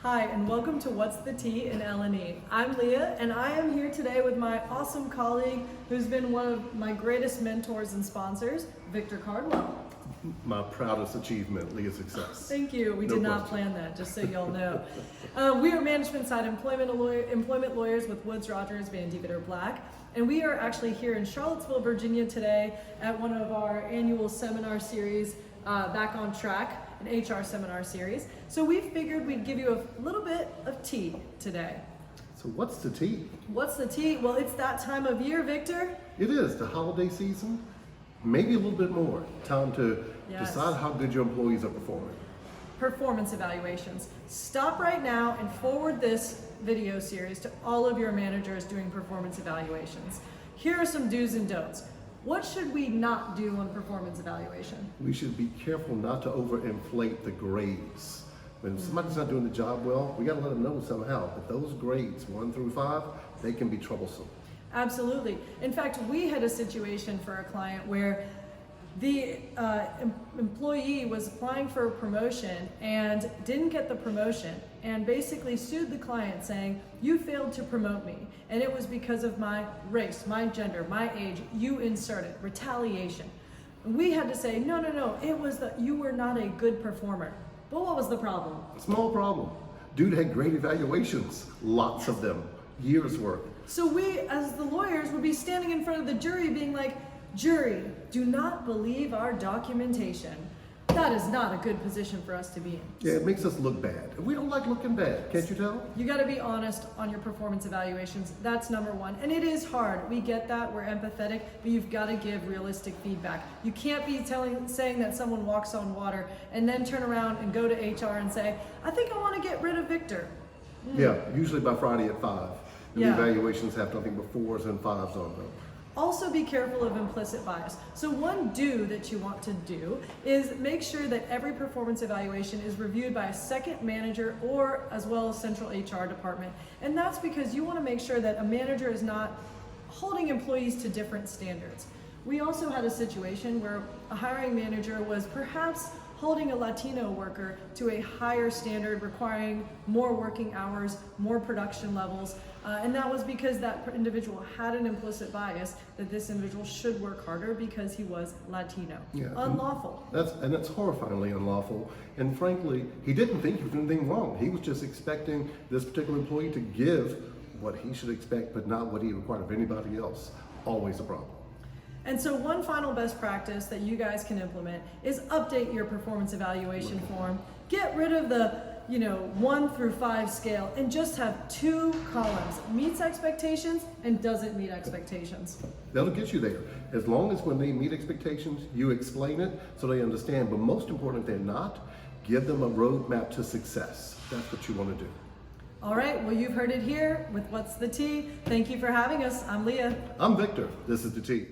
Hi, and welcome to What's the Tea in L&E. I'm Leah, and I am here today with my awesome colleague who's been one of my greatest mentors and sponsors, Victor Cardwell. My proudest achievement, Leah's success. Thank you. We did not plan that, just so y'all know. We are management side employment lawyers with Woods, Rogers, Van Deventer, Black, and we are actually here in Charlottesville, Virginia today at one of our annual seminar series, Back on Track, an HR seminar series. So we figured we'd give you a little bit of tea today. So what's the tea? What's the tea? Well, it's that time of year, Victor. It is the holiday season, maybe a little bit more. Time to decide how good your employees are performing. Performance evaluations. Stop right now and forward this video series to all of your managers doing performance evaluations. Here are some do's and don'ts. What should we not do on performance evaluation? We should be careful not to overinflate the grades. When somebody's not doing the job well, we gotta let them know somehow. But those grades, 1 through 5, they can be troublesome. Absolutely. In fact, we had a situation for a client where the employee was applying for a promotion and didn't get the promotion and basically sued the client saying, "You failed to promote me, and it was because of my race, my gender, my age, you insert it, retaliation." And we had to say, no, it was that you were not a good performer. But what was the problem? Small problem. Dude had great evaluations, lots of them, years worth. So we, as the lawyers, would be standing in front of the jury being like, "Jury, do not believe our documentation." That is not a good position for us to be in. Yeah, it makes us look bad. And we don't like looking bad, can't you tell? You gotta be honest on your performance evaluations. That's number one. And it is hard. We get that, we're empathetic, but you've gotta give realistic feedback. You can't be saying that someone walks on water and then turn around and go to HR and say, "I think I wanna get rid of Victor." Yeah, usually by Friday at 5. And Yeah. the evaluations have nothing but 4s and 5s on them. Also be careful of implicit bias. So one do that you want to do is make sure that every performance evaluation is reviewed by a second manager or as well as central HR department. And that's because you want to make sure that a manager is not holding employees to different standards. We also had a situation where a hiring manager was perhaps holding a Latino worker to a higher standard, requiring more working hours, more production levels, and that was because that individual had an implicit bias that this individual should work harder because he was Latino. Yeah. Unlawful. That's horrifyingly unlawful. And frankly, he didn't think he was doing anything wrong. He was just expecting this particular employee to give what he should expect, but not what he required of anybody else. Always a problem. And so one final best practice that you guys can implement is update your performance evaluation form. Get rid of the 1 through 5 scale and just have 2 columns. Meets expectations and doesn't meet expectations. That'll get you there. As long as when they meet expectations, you explain it so they understand. But most important, if they're not, give them a roadmap to success. That's what you want to do. All right, well, you've heard it here with What's the Tea. Thank you for having us. I'm Leah. I'm Victor. This is the Tea.